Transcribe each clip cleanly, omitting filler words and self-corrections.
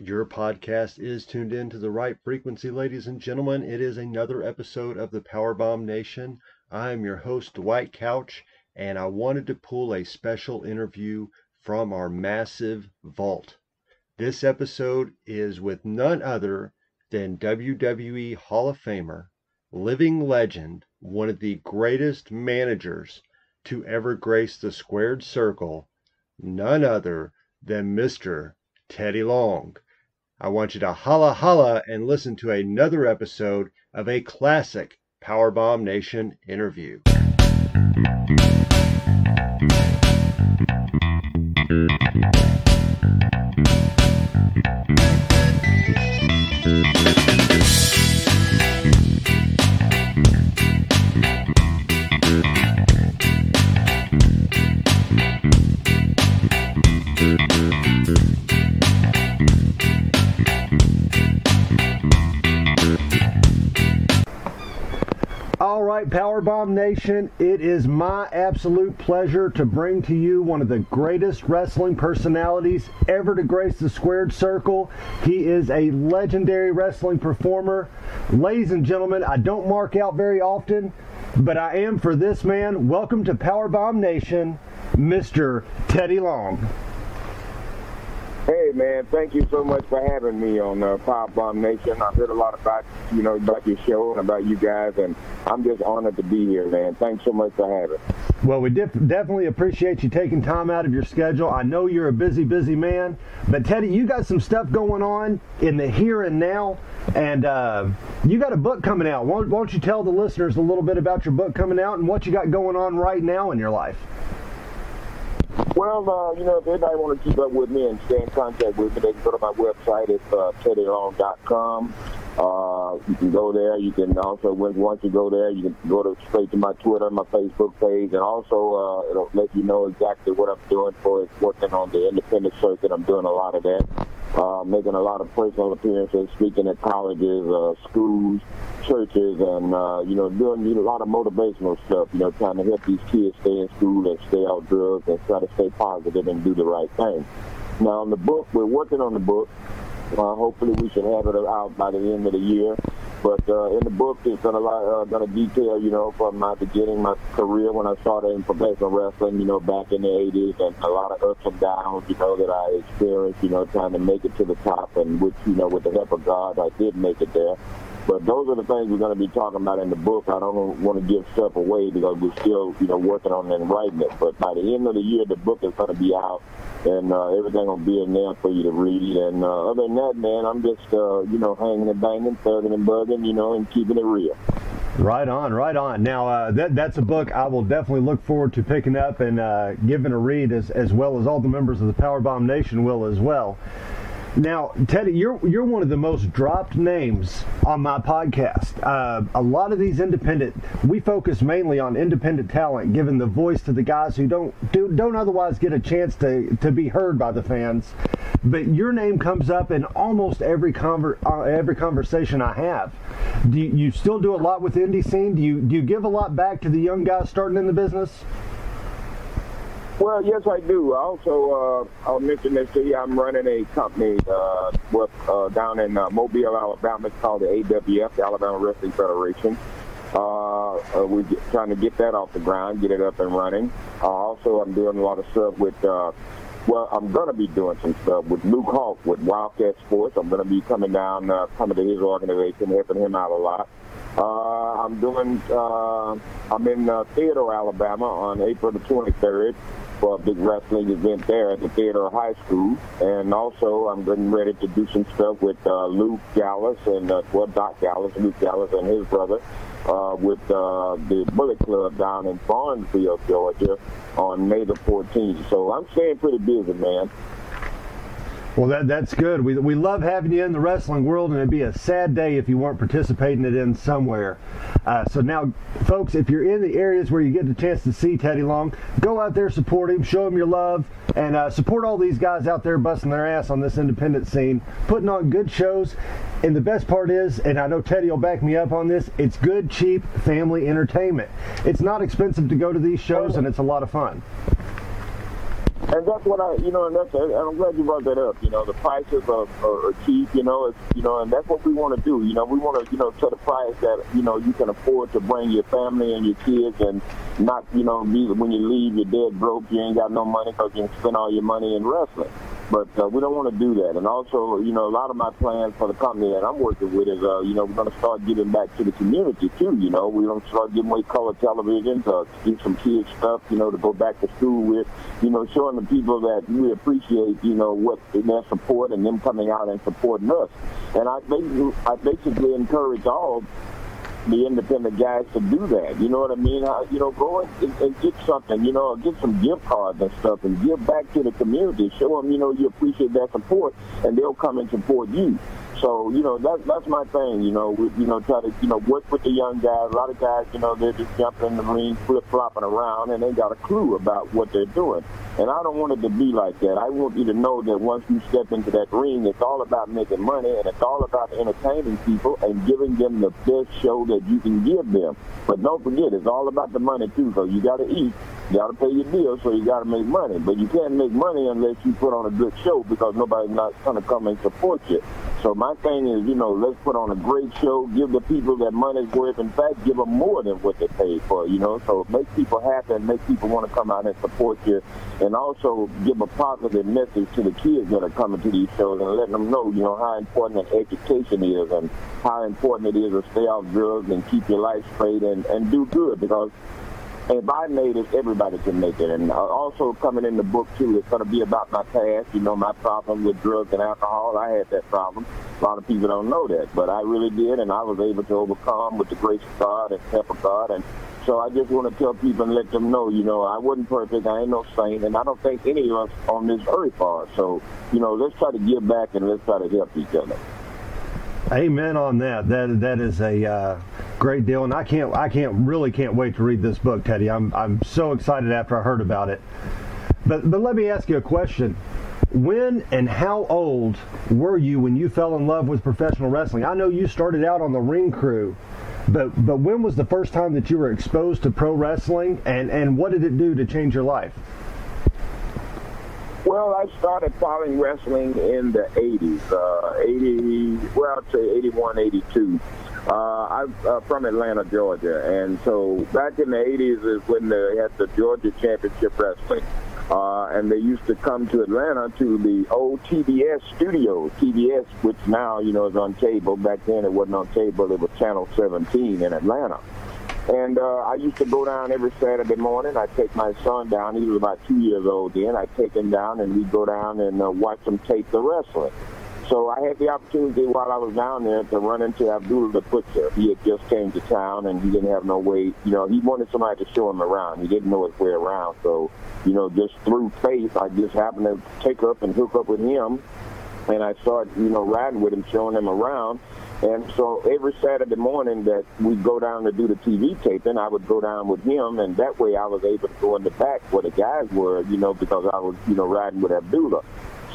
Your podcast is tuned in to the right frequency, ladies and gentlemen. It is another episode of the PowerBomb Nation. I am your host, Dwight Couch, and I wanted to pull a special interview from our massive vault. This episode is with none other than WWE Hall of Famer, living legend, one of the greatest managers to ever grace the squared circle, none other than Mr. Teddy Long. I want you to holla holla and listen to another episode of a classic PowerBomb Nation interview. All right, PowerBomb Nation, it is my absolute pleasure to bring to you one of the greatest wrestling personalities ever to grace the squared circle. He is a legendary wrestling performer. Ladies and gentlemen, I don't mark out very often, but I am for this man. Welcome to PowerBomb Nation, Mr. Teddy Long. Hey man, thank you so much for having me on PowerBomb Nation. I've heard a lot about about your show and about you guys, and I'm just honored to be here, man. Thanks so much for having me. Well, we definitely appreciate you taking time out of your schedule. I know you're a busy man, but Teddy, you got some stuff going on in the here and now, and you got a book coming out. Won't you tell the listeners a little bit about your book coming out and what you got going on right now in your life? Well, if anybody want to keep up with me and stay in contact with me, they can go to my website. It's teddylong.com. You can go there. You can also, once you go there, you can go straight to my Twitter, my Facebook page, and also it'll let you know exactly what I'm doing for it, working on the independent circuit. I'm doing a lot of that, making a lot of personal appearances, speaking at colleges, schools, churches, and doing a lot of motivational stuff. Trying to help these kids stay in school and stay out drugs and try to stay positive and do the right thing. Now, on the book, we're working on the book. Hopefully, we should have it out by the end of the year. But in the book, it's gonna detail, from my beginning, my career when I started in professional wrestling, back in the 80s, and a lot of ups and downs, that I experienced, trying to make it to the top, and which, with the help of God, I did make it there. But those are the things we're going to be talking about in the book. I don't want to give stuff away because we're still, working on it and writing it. But by the end of the year, the book is going to be out, and everything will be in there for you to read. And other than that, man, I'm just, hanging and banging, thugging and bugging, and keeping it real. Right on, right on. Now, that's a book I will definitely look forward to picking up and giving a read, as well as all the members of the PowerBomb Nation will as well. Now, Teddy, you're one of the most dropped names on my podcast. A lot of these we focus mainly on independent talent, giving the voice to the guys who don't otherwise get a chance to be heard by the fans. But your name comes up in almost every conversation I have. Do you still do a lot with the indie scene? Do you give a lot back to the young guys starting in the business? Well, yes, I do. Also, I'll mention this to you. I'm running a company down in Mobile, Alabama. It's called the AWF, the Alabama Wrestling Federation. We're trying to get that off the ground, get it up and running. Also, I'm doing a lot of stuff with, I'm going to be doing some stuff with Luke Hawk with Wildcat Sports. I'm going to be coming to his organization, helping him out a lot. I'm in Theodore, Alabama on April the 23rd for a big wrestling event there at the Theodore High School. And also I'm getting ready to do some stuff with Luke Gallus and, Doc Gallus, Luke Gallus and his brother with the Bullet Club down in Barnesville, Georgia on May the 14th. So I'm staying pretty busy, man. Well, that's good. We love having you in the wrestling world, and it'd be a sad day if you weren't participating in somewhere. So now, folks, if you're in the areas where you get the chance to see Teddy Long, go out there, support him, show him your love, and support all these guys out there busting their ass on this independent scene, putting on good shows. And the best part is, and I know Teddy will back me up on this, it's good, cheap family entertainment. It's not expensive to go to these shows, and it's a lot of fun. And that's what and I'm glad you brought that up. The prices are cheap, and that's what we want to do. We want to, set a price that, you can afford to bring your family and your kids and not, when you leave, you're dead broke, you ain't got no money because you spend all your money in wrestling. But we don't want to do that. And also, a lot of my plans for the company that I'm working with is, we're going to start giving back to the community, too. We're going to start giving away color televisions, get some kids stuff, to go back to school with, showing the people that we appreciate, what their support and them coming out and supporting us. And I basically encourage all the independent guys to do that. You know what I mean? Go and get something, get some gift cards and stuff and give back to the community. Show them, you appreciate that support, and they'll come and support you. So, that's my thing, try to, work with the young guys. A lot of guys, they're just jumping in the ring, flip-flopping around, and they got a clue about what they're doing. And I don't want it to be like that. I want you to know that once you step into that ring, it's all about making money, and it's all about entertaining people and giving them the best show that you can give them. But don't forget, it's all about the money, too, because you got to eat. You got to pay your bills, so you got to make money. But you can't make money unless you put on a good show, because nobody's not going to come and support you. So my thing is, let's put on a great show, give the people that money's worth. In fact, give them more than what they paid for, So make people happy and make people want to come out and support you. And also give a positive message to the kids that are coming to these shows and letting them know, how important an education is and how important it is to stay off drugs and keep your life straight and do good, because if I made it, everybody can make it. And also coming in the book, too, it's going to be about my past, my problem with drugs and alcohol. I had that problem. A lot of people don't know that, but I really did, and I was able to overcome with the grace of God and help of God. And so I just want to tell people and let them know, I wasn't perfect, I ain't no saint, and I don't think any of us on this earth are. So, let's try to give back and let's try to help each other. Amen on that. That is a great deal, and I really can't wait to read this book, Teddy. I'm so excited after I heard about it. But let me ask you a question. When and how old were you when you fell in love with professional wrestling? I know you started out on the ring crew, but when was the first time that you were exposed to pro wrestling, and what did it do to change your life? Well, I started following wrestling in the 80s, I'd say 81, 82. I'm from Atlanta, Georgia, and so back in the 80s is when they had the Georgia Championship Wrestling. And they used to come to Atlanta to the old TBS studios. TBS, which now, is on cable. Back then it wasn't on cable. It was Channel 17 in Atlanta. And I used to go down every Saturday morning. I'd take my son down. He was about 2 years old then. I'd take him down, and we'd go down and watch him tape the wrestling. So I had the opportunity while I was down there to run into Abdullah the Butcher. He had just came to town, and he didn't have no way. He wanted somebody to show him around. He didn't know his way around. So, just through faith, I just happened to take up and hook up with him. And I started, riding with him, showing him around. And so every Saturday morning that we'd go down to do the TV taping, I would go down with him, and that way I was able to go in the back where the guys were, because I was, riding with Abdullah.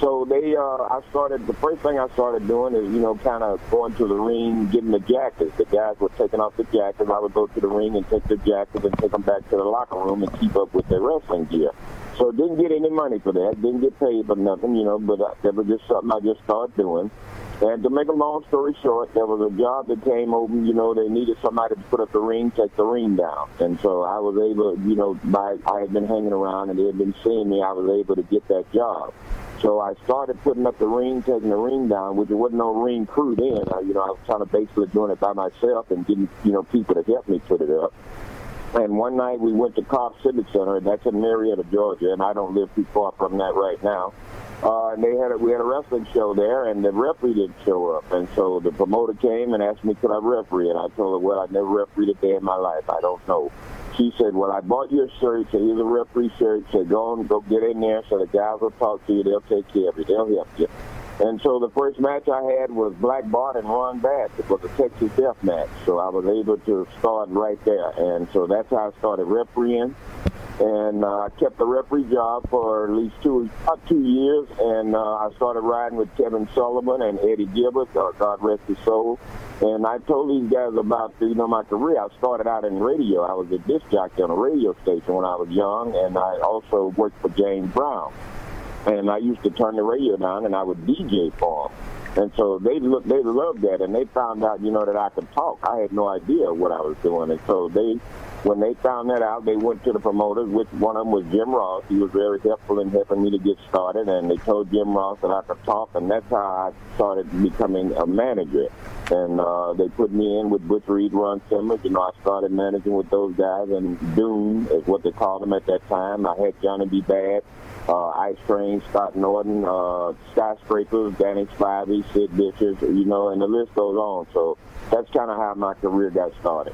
So the first thing I started doing is, kind of going to the ring, getting the jackets. The guys were taking off the jackets. I would go to the ring and take the jackets and take them back to the locker room and keep up with their wrestling gear. So didn't get any money for that. Didn't get paid for nothing, but that was just something I just started doing. And to make a long story short, there was a job that came open, they needed somebody to put up the ring, take the ring down. And so I was able, I had been hanging around and they had been seeing me, I was able to get that job. So I started putting up the ring, taking the ring down, which there wasn't no ring crew then. I was kind of basically doing it by myself and getting, people to help me put it up. And one night we went to Cobb Civic Center, and that's in Marietta, Georgia, and I don't live too far from that right now. And we had a wrestling show there, and the referee didn't show up. And so the promoter came and asked me, could I referee? And I told her, well, I never refereed a day in my life. I don't know. She said, well, I bought you a shirt. So here's a referee shirt. Said, go get in there so the guys will talk to you. They'll take care of you. They'll help you. And so the first match I had was Black Bart and Ron Bass. It was a Texas death match. So I was able to start right there. And so that's how I started refereeing. And I kept the referee job for at least about 2 years, and I started riding with Kevin Sullivan and Eddie Gilbert, God rest his soul. And I told these guys about, my career. I started out in radio. I was a disc jockey on a radio station when I was young, and I also worked for James Brown. And I used to turn the radio down, and I would DJ for them. And so they loved that, and they found out, that I could talk. I had no idea what I was doing. And so when they found that out, they went to the promoters, which one of them was Jim Ross. He was very helpful in helping me to get started, and they told Jim Ross that I could talk, and that's how I started becoming a manager. And they put me in with Butch Reed, Ron Simmons. I started managing with those guys, and Doom is what they called them at that time. I had Johnny B. Bad, Ice Train, Scott Norton, Skyscrapers, Danny Spivey, Sid Vicious, and the list goes on. So that's kind of how my career got started.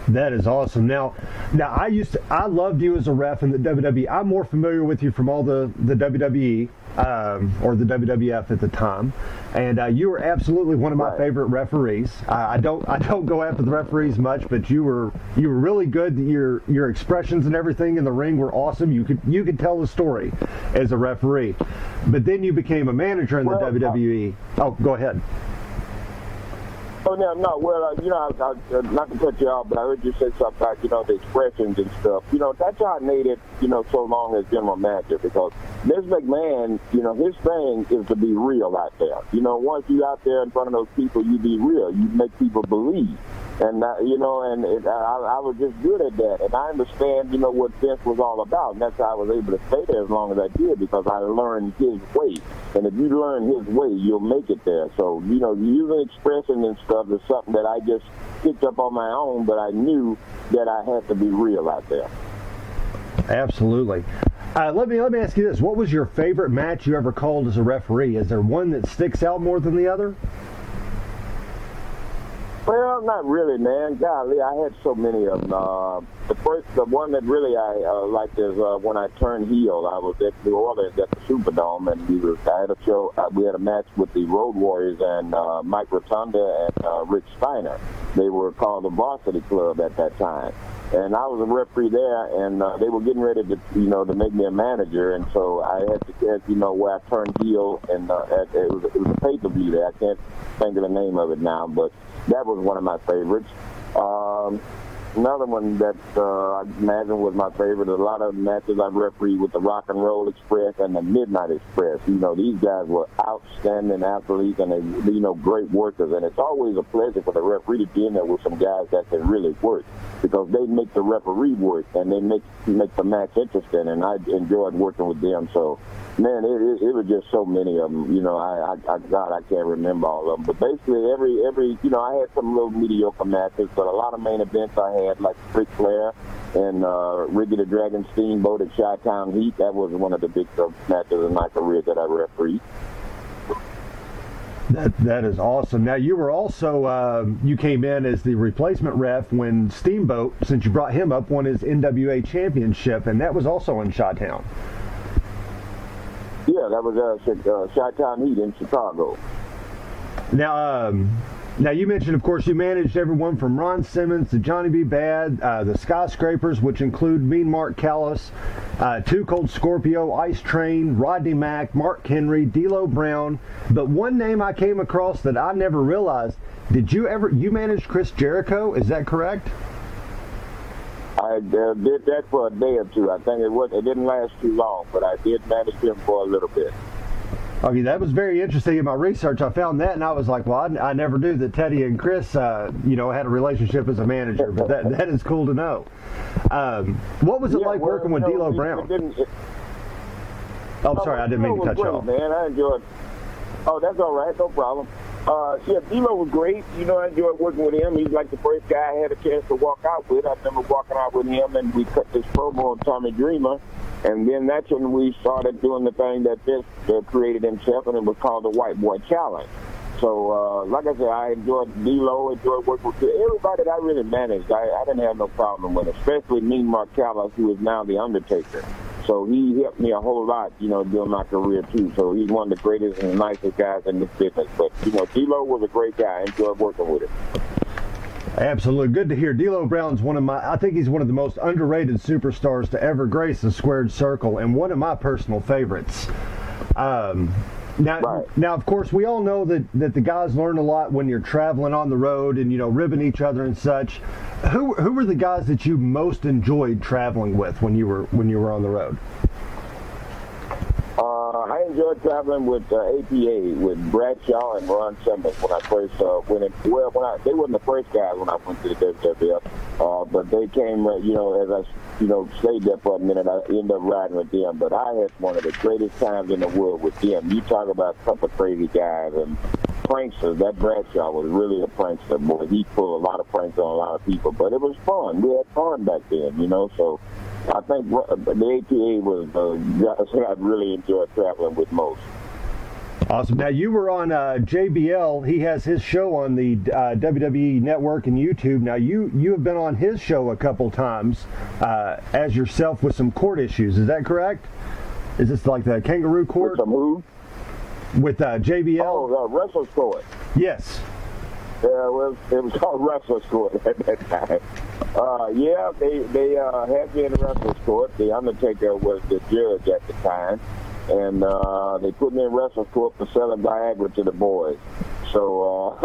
That is awesome. Now I loved you as a ref in the WWE. I'm more familiar with you from all the WWE or the WWF at the time, and you were absolutely one of my favorite referees. I don't go after the referees much, but you were really good. Your expressions and everything in the ring were awesome. You could tell the story as a referee, but then you became a manager in the WWE. Oh, go ahead. Oh, no. Well, not to cut you off, but I heard you say something about, the expressions and stuff. That's how I made it, so long as general manager, because Vince McMahon, his thing is to be real out there. Once you're out there in front of those people, you be real. You make people believe. And, I was just good at that. And I understand, what Vince was all about. And that's how I was able to stay there as long as I did, because I learned his way. And if you learn his way, you'll make it there. So, using expression and stuff is something that I just picked up on my own, but I knew that I had to be real out there. Absolutely. Let me ask you this. What was your favorite match you ever called as a referee? Is there one that sticks out more than the other? Well, not really, man. Golly, I had so many of them. The one that really I liked is when I turned heel. I was at New Orleans at the Superdome, and I had a show. We had a match with the Road Warriors and Mike Rotunda and Rick Steiner. They were called the Varsity Club at that time. And I was a referee there, and they were getting ready to, to make me a manager, and so I had to get, where I turned heel, and it was a pay-per-view there. I can't think of the name of it now, but that was one of my favorites. Another one that I imagine was my favorite. A lot of matches I've refereed with the Rock and Roll Express and the Midnight Express. These guys were outstanding athletes, and they, great workers. And it's always a pleasure for the referee to be in there with some guys that can really work, because they make the referee work, and they make the match interesting. And I enjoyed working with them. So, man, it was just so many of them. I can't remember all of them. But basically, every I had some little mediocre matches, but a lot of main events I had, like Ric Flair and Ricky the Dragon Steamboat at Chi-Town Heat. That was one of the big matches in my career that I refereed. That is awesome. Now, you were also, you came in as the replacement ref when Steamboat, since you brought him up, won his NWA championship, and that was also in Chi-Town. Yeah, that was Chi-Town Heat in Chicago. Now, you mentioned, of course, you managed everyone from Ron Simmons to Johnny B. Bad, the Skyscrapers, which include Mean Mark Callis, Too Cold Scorpio, Ice Train, Rodney Mack, Mark Henry, D'Lo Brown. But one name I came across that I never realized, you managed Chris Jericho? Is that correct? I did that for a day or two. I think it didn't last too long, but I did manage him for a little bit. Okay, that was very interesting in my research. I found that, and I was like, well, I never knew that Teddy and Chris, had a relationship as a manager, but that is cool to know. What was it like working with D'Lo Brown? Sorry, I didn't mean to cut you off. Man, I enjoyed. Oh, that's all right, no problem. D'Lo was great. I enjoyed working with him. He's like the first guy I had a chance to walk out with. I remember walking out with him, and we cut this promo on Tommy Dreamer. And then that's when we started doing the thing that Vince created himself, and it was called the White Boy Challenge. So, like I said, I enjoyed D'Lo, enjoyed working with everybody that I really managed. I didn't have no problem with, especially Mean Mark Callis, who is now The Undertaker. So he helped me a whole lot, during my career, too. So he's one of the greatest and nicest guys in this business. But, D'Lo was a great guy. I enjoyed working with him. Absolutely. Good to hear. D'Lo Brown's I think he's one of the most underrated superstars to ever grace the squared circle and one of my personal favorites. Now, of course, we all know that the guys learn a lot when you're traveling on the road and, ribbing each other and such. Who were the guys that you most enjoyed traveling with when you were on the road? I enjoyed traveling with APA, with Bradshaw and Ron Simmons when I first went in. Well, they weren't the first guys when I went to the WWF, but they came, as I, stayed there for a minute, I ended up riding with them. But I had one of the greatest times in the world with them. You talk about a couple of crazy guys and pranksters. That Bradshaw was really a prankster, boy. He pulled a lot of pranks on a lot of people, but it was fun. We had fun back then, so I think the APA was the guys I really enjoyed traveling with most. Awesome. Now, you were on JBL. He has his show on the WWE Network and YouTube. Now, you have been on his show a couple times as yourself with some court issues. Is that correct? Is this like the kangaroo court? With some who? With JBL? Oh, Wrestler's Court. Yes. Yeah, it was called Wrestler's Court at that time. They had me in the Wrestler's Court. The Undertaker was the judge at the time. And they put me in Wrestler's Court for selling Viagra to the boys. So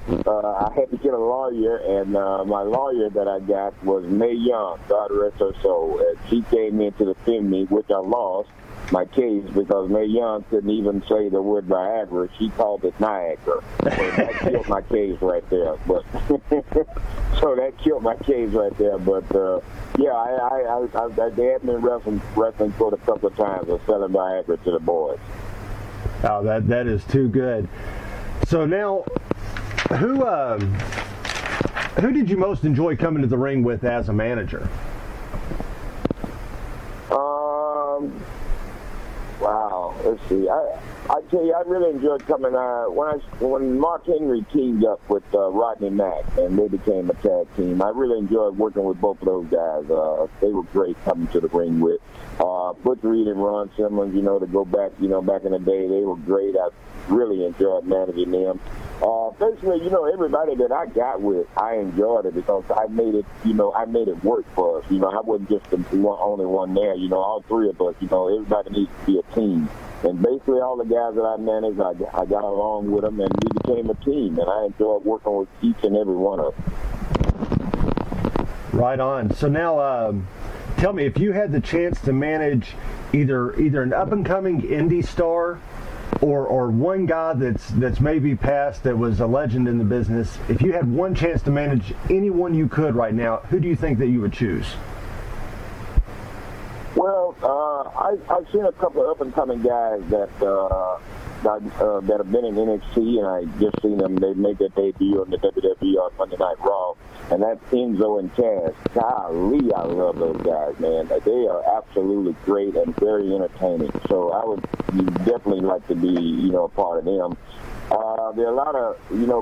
I had to get a lawyer, and my lawyer that I got was Mae Young, God rest her soul. And she came in to defend me, which I lost my case because Mae Young couldn't even say the word Viagra. She called it Niagara. So that killed my case right there. But so that killed my case right there. But they had me in wrestling court a couple of times of selling Viagra to the boys. Oh, that is too good. So now, who did you most enjoy coming to the ring with as a manager? Wow, let's see. I tell you, I really enjoyed coming. When Mark Henry teamed up with Rodney Mack and they became a tag team, I really enjoyed working with both of those guys. They were great coming to the ring with. Butch Reed and Ron Simmons, to go back, back in the day, they were great. I really enjoyed managing them. Basically, everybody that I got with, I enjoyed it because I made it work for us. I wasn't just the only one there. All three of us, everybody needs to be a team. And basically all the guys that I managed, I got along with them and we became a team. And I enjoyed working with each and every one of them. Right on. So now, tell me, if you had the chance to manage either an up-and-coming indie star or one guy that's maybe passed that was a legend in the business, if you had one chance to manage anyone you could right now, who do you think that you would choose? Well, I've seen a couple of up-and-coming guys that have been in NXT, and I just seen them. They make their debut on the WWE on Monday Night Raw, and that's Enzo and Taz. Golly, I love those guys, man. They are absolutely great and very entertaining. So I would definitely like to be, a part of them. There are a lot of,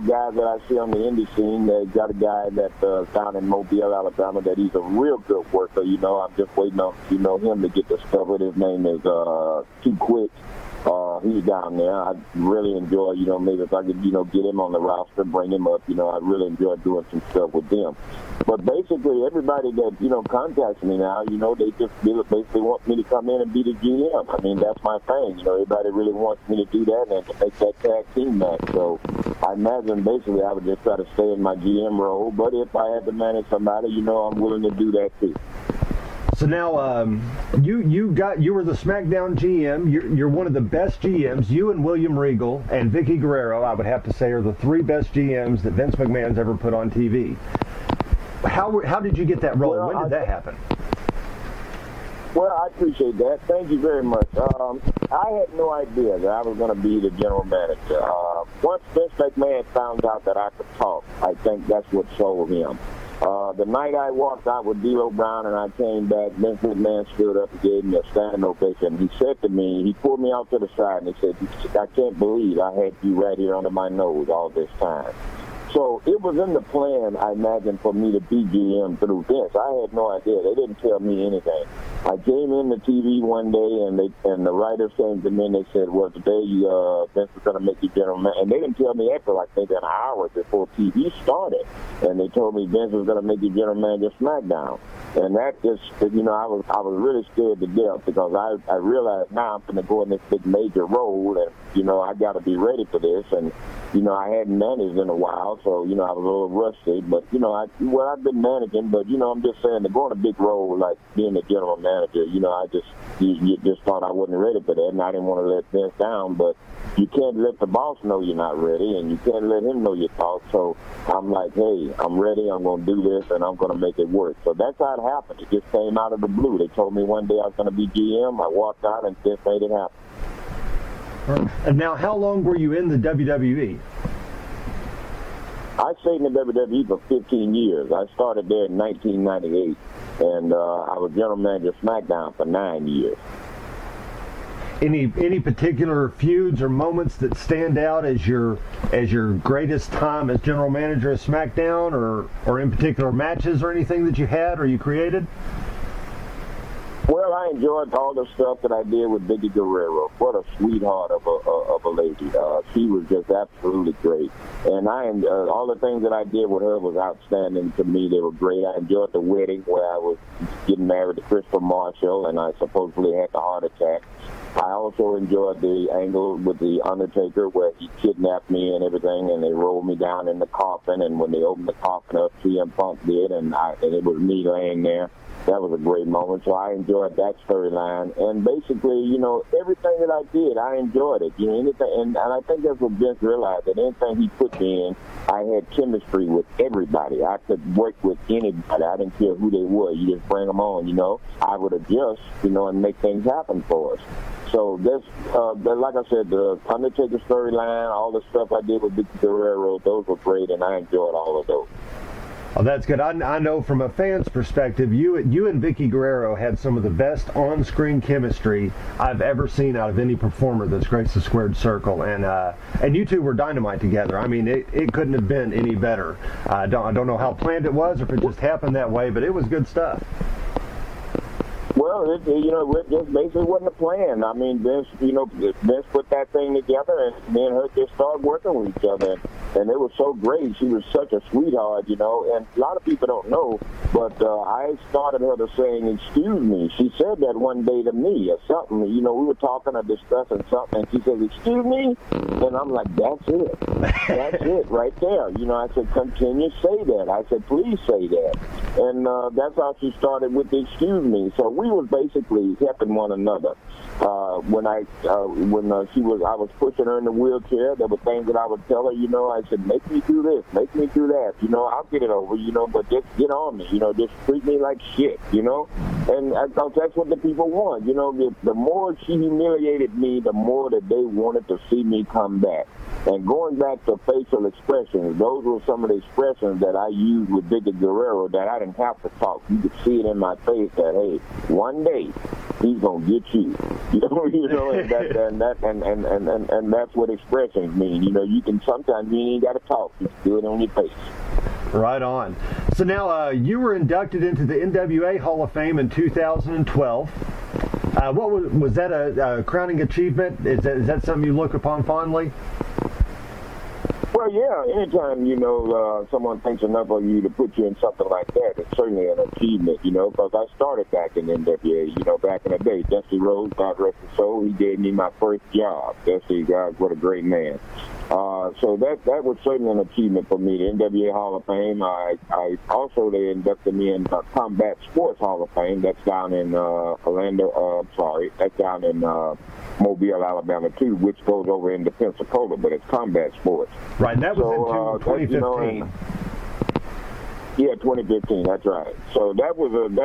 guys that I see on the indie scene. They got a guy that's down in Mobile, Alabama, that he's a real good worker. I'm just waiting on, him to get discovered. His name is Too Quick. He's down there. I really enjoy, maybe if I could, get him on the roster, bring him up, I really enjoy doing some stuff with them. But basically, everybody that, contacts me now, they just basically want me to come in and be the GM. I mean, that's my thing. Everybody really wants me to do that and to make that tag team match. So I imagine basically I would just try to stay in my GM role. But if I had to manage somebody, I'm willing to do that too. So now, you were the SmackDown GM. You're one of the best GMs. You and William Regal and Vicky Guerrero, I would have to say, are the three best GMs that Vince McMahon's ever put on TV. How did you get that role? Well, when did that happen? Well, I appreciate that. Thank you very much. I had no idea that I was going to be the general manager. Once Vince McMahon found out that I could talk, I think that's what sold him. The night I walked out with D'Lo Brown and I came back, Vince McMahon stood up and gave me a standing ovation. He said to me, he pulled me out to the side and he said, I can't believe I had you right here under my nose all this time. So it was in the plan, I imagine, for me to be GM through Vince. I had no idea. They didn't tell me anything. I came in the TV one day, and the writers came to me and they said, well, today Vince is going to make you general manager. And they didn't tell me that for like maybe an hour before TV started. And they told me Vince was going to make you general manager of SmackDown. And that just, you know, I was really scared to death because I realized now I'm going to go in this big major role, and, you know, I got to be ready for this. And, you know, I hadn't managed in a while, so, you know, I was a little rusty. But, you know, I've been managing, but, you know, I'm just saying to go in a big role like being the general manager, you know, you just thought I wasn't ready for that, and I didn't want to let Vince down. But you can't let the boss know you're not ready, and you can't let him know your thoughts. So I'm like, hey, I'm ready, I'm going to do this, and I'm going to make it work. So that's how it happened. It just came out of the blue. They told me one day I was going to be GM. I walked out and just made it happen. And now, how long were you in the WWE? I stayed in the WWE for 15 years. I started there in 1998, and I was general manager of SmackDown for 9 years. Any particular feuds or moments that stand out as your greatest time as general manager of SmackDown, or in particular matches or anything that you had or you created? Well, I enjoyed all the stuff that I did with Vicky Guerrero. What a sweetheart of a lady. She was just absolutely great. And all the things that I did with her was outstanding to me. They were great. I enjoyed the wedding where I was getting married to Christopher Marshall, and I supposedly had the heart attack. I also enjoyed the angle with the Undertaker where he kidnapped me and everything, and they rolled me down in the coffin. And when they opened the coffin up, CM Punk did, and it was me laying there. That was a great moment. So I enjoyed that storyline. And basically, you know, everything that I did, I enjoyed it. You know, anything, and I think that's what Vince realized, that anything he put me in, I had chemistry with everybody. I could work with anybody. I didn't care who they were. You just bring them on, you know. I would adjust, you know, and make things happen for us. So this, like I said, the Undertaker storyline, all the stuff I did with Vicky Guerrero, those were great, and I enjoyed all of those. Oh, that's good. I know from a fan's perspective, you and Vicky Guerrero had some of the best on-screen chemistry I've ever seen out of any performer that's graced the squared circle, and you two were dynamite together. I mean, it couldn't have been any better. I don't know how planned it was, or if it just happened that way, but it was good stuff. Well, you know, it just basically wasn't a plan. I mean, Vince put that thing together, and me and her just started working with each other. And it was so great. She was such a sweetheart, you know. And a lot of people don't know, but I started her to saying, excuse me. She said that one day to me or something. You know, we were talking or discussing something, and she said, excuse me? And I'm like, that's it. That's it right there. You know, I said, continue to say that. I said, please say that. And that's how she started with the excuse me. So we was basically helping one another. When I was pushing her in the wheelchair, there were things that I would tell her, you know, I said, make me do this, make me do that, you know, I'll get it over, you know, but just get on me, you know, just treat me like shit, you know, and that's what the people want, you know, the more she humiliated me, the more that they wanted to see me come back. And going back to facial expressions, those were some of the expressions that I used with Vicky Guerrero that I didn't have to talk. You could see it in my face that, hey, one day he's gonna get you. You know, and that's what expressions mean. You know, you can sometimes you ain't gotta talk. You can do it on your face. Right on. So now you were inducted into the NWA Hall of Fame in 2012. What was that a crowning achievement? Is that something you look upon fondly? Well, yeah, anytime, you know, someone thinks enough of you to put you in something like that, it's certainly an achievement, you know, because I started back in NWA, you know, back in the day. Dusty Rhodes, God rest his soul, he gave me my first job. Dusty, God, what a great man. So that was certainly an achievement for me. The NWA Hall of Fame, I also, they inducted me in Combat Sports Hall of Fame. That's down in that's down in Mobile, Alabama, too, which goes over into Pensacola, but it's Combat Sports. Right, and that was in 2015. You know, yeah, 2015, that's right. So that was an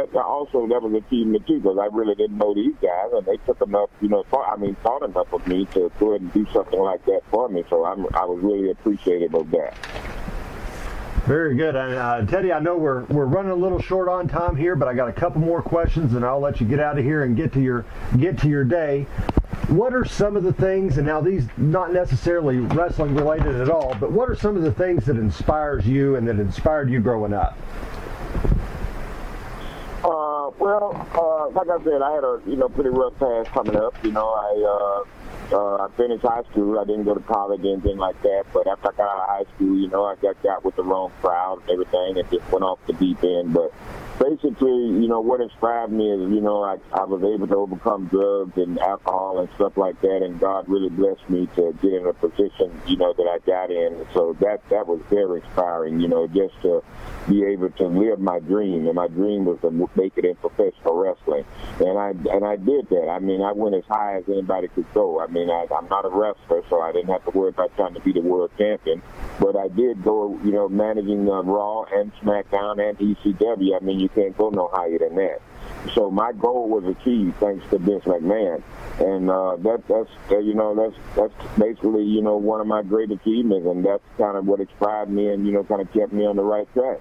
achievement, too, because I really didn't know these guys, and they took enough, you know, thought enough of me to go ahead and do something like that for me, so I was really appreciative of that. Very good. And Teddy, I know we're running a little short on time here, but I got a couple more questions, and I'll let you get out of here and get to your day. what are some of the things, and now these not necessarily wrestling related at all, but what are some of the things that inspires you and that inspired you growing up? Like I said, I had a pretty rough past coming up. I finished high school. I didn't go to college or anything like that. But after I got out of high school, I got with the wrong crowd and everything, and just went off the deep end. But basically, what inspired me is, I was able to overcome drugs and alcohol and stuff like that, and God really blessed me to get in a position, that I got in. So that was very inspiring, just to be able to live my dream, and my dream was to make it in professional wrestling. And I did that. I mean, I went as high as anybody could go. I mean, I'm not a wrestler, so I didn't have to worry about trying to be the world champion. But I did go, managing Raw and SmackDown and ECW. I mean, you can't go no higher than that. So my goal was achieved thanks to Vince McMahon, and that's basically one of my great achievements, and that's kind of what inspired me and kind of kept me on the right track.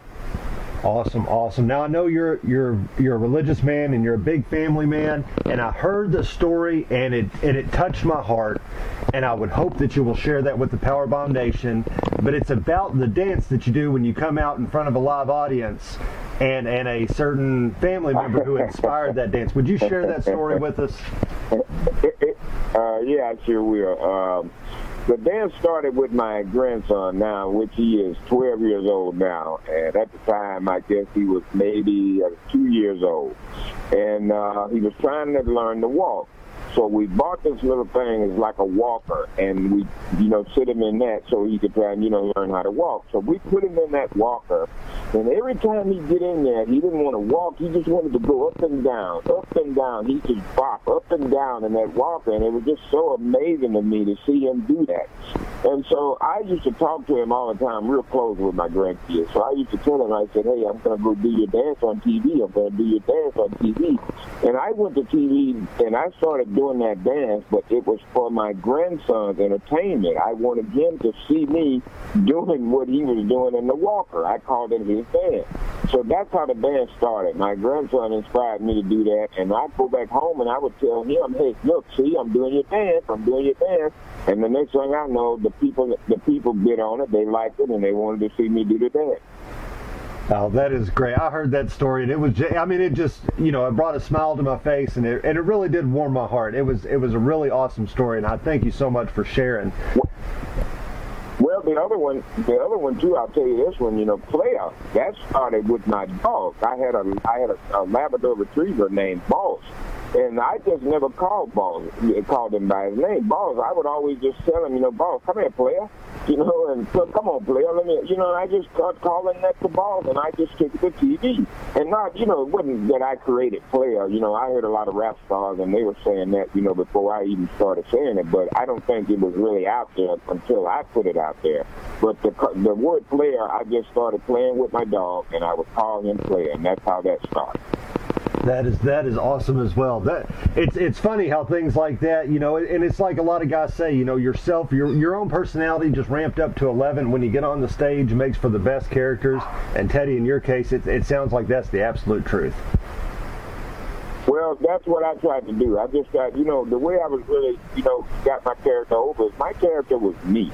Awesome. Now I know you're a religious man and you're a big family man, and I heard the story and it touched my heart, and I would hope that you will share that with the PowerBomb Nation. But it's about the dance that you do when you come out in front of a live audience, and a certain family member who inspired that dance. Would you share that story with us? Yeah, I sure will. The dance started with my grandson now, which he is 12 years old now. And at the time, I guess he was maybe 2 years old. And he was trying to learn to walk. So we bought this little thing, it's like a walker, and we, sit him in that so he could try and, learn how to walk. So we put him in that walker, and every time he'd get in there, he didn't want to walk, he just wanted to go up and down, up and down. He could bop up and down in that walker, and it was just so amazing to me to see him do that. And so I used to talk to him all the time, real close with my grandkids. So I used to tell him, I said, hey, I'm going to go do your dance on TV. I'm going to do your dance on TV. And I went to TV, and I started doing that dance, but it was for my grandson's entertainment. I wanted him to see me doing what he was doing in the walker. I called it his dance. So that's how the dance started. My grandson inspired me to do that, and I'd go back home and I would tell him, hey, look, see, I'm doing your dance, And the next thing I know, the people bid on it, they liked it, and they wanted to see me do the dance. Oh, that is great. I heard that story, and it just, it brought a smile to my face, and it really did warm my heart. It was a really awesome story, and I thank you so much for sharing. Well, the other one too, I'll tell you this one, Player, that started with my dog. I had a Labrador Retriever named Boss. And I just never called him by his name, Boss. I would always just tell him, Boss, come here, Player. And come on, Player, let me, and I just started calling that the Boss, and I just took it to TV. And not, it wasn't that I created Player. I heard a lot of rap stars, and they were saying that, before I even started saying it, but I don't think it was really out there until I put it out there. But the word Player, I just started playing with my dog, and I would call him Player, and that's how that started. That is awesome as well. It's funny how things like that, and it's like a lot of guys say, your own personality just ramped up to 11 when you get on the stage makes for the best characters. And Teddy, in your case, it sounds like that's the absolute truth. Well, that's what I tried to do. I just got, the way I was really, got my character over is my character was me.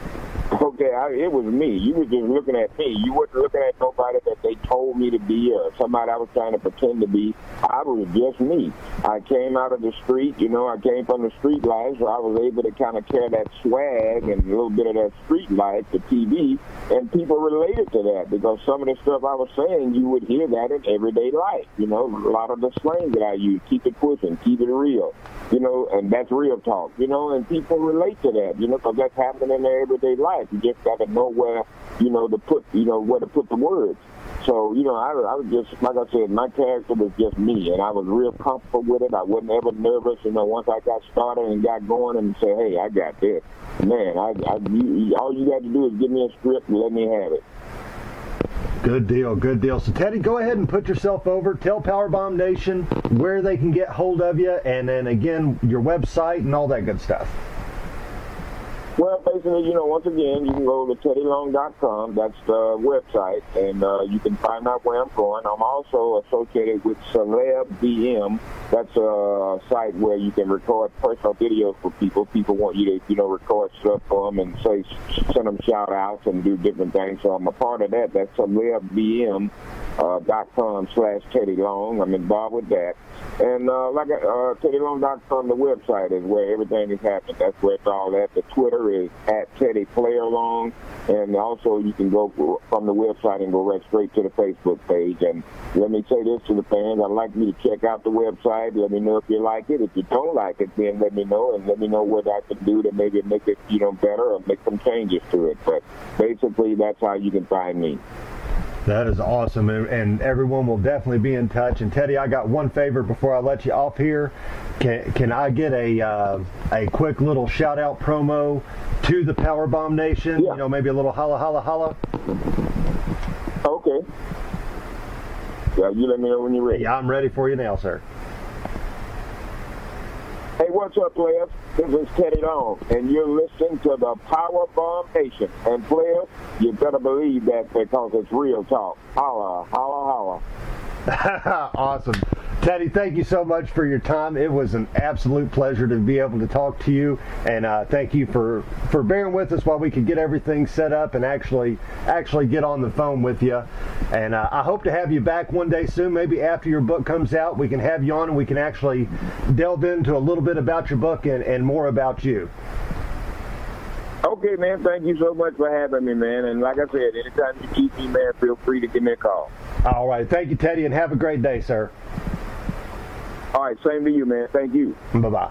Okay, it was me. You were just looking at me. You weren't looking at nobody that they told me to be or somebody I was trying to pretend to be. I was just me. I came out of the street, I came from the street life, so I was able to kind of carry that swag and a little bit of that street life to TV, and people related to that because some of the stuff I was saying, you would hear that in everyday life. A lot of the slang that I use, keep it pushing, keep it real, and that's real talk, and people relate to that, because that's happening in their everyday life. You just got to know where, to put, where to put the words. So, I was just, like I said, my character was just me, and I was real comfortable with it. I wasn't ever nervous, once I got started and got going and say, hey, I got this. Man, all you got to do is give me a script and let me have it. Good deal. So, Teddy, go ahead and put yourself over. Tell PowerBomb Nation where they can get hold of you, and then, again, your website and all that good stuff. Well, basically, once again, you can go to teddylong.com. That's the website, and you can find out where I'm going. I'm also associated with CelebBM. That's a site where you can record personal videos for people. People want you to, record stuff for them and send them shout-outs and do different things. So I'm a part of that. That's CelebBM.com/TeddyLong. I'm involved with that. And TeddyLong.com, the website is where everything is happening. That's where it's all at. The Twitter is @TeddyPlayerLong. And also you can go from the website and go right straight to the Facebook page. And let me say this to the fans. I'd like you to check out the website. Let me know if you like it. If you don't like it, then let me know. And let me know what I can do to maybe make it, better or make some changes to it. But basically, that's how you can find me. That is awesome, and everyone will definitely be in touch. And Teddy, I got one favor before I let you off here. Can I get a quick little shout out promo to the PowerBomb Nation? Yeah. Maybe a little holla holla holla. Okay. Yeah, you let me know when you're ready. Yeah, I'm ready for you now, sir. Hey, what's up, players? This is Teddy Long, and you're listening to the PowerBomb Nation. And players, you better believe that because it's real talk. Holla, holla, holla. Awesome. Teddy, thank you so much for your time. It was an absolute pleasure to be able to talk to you, and thank you for bearing with us while we could get everything set up and actually get on the phone with you. And I hope to have you back one day soon, maybe after your book comes out. We can have you on and we can actually delve into a little bit about your book and more about you. Okay, man. Thank you so much for having me, man. And like I said, anytime you need me, man, feel free to give me a call. All right. Thank you, Teddy, and have a great day, sir. All right, same to you, man. Thank you. Bye-bye.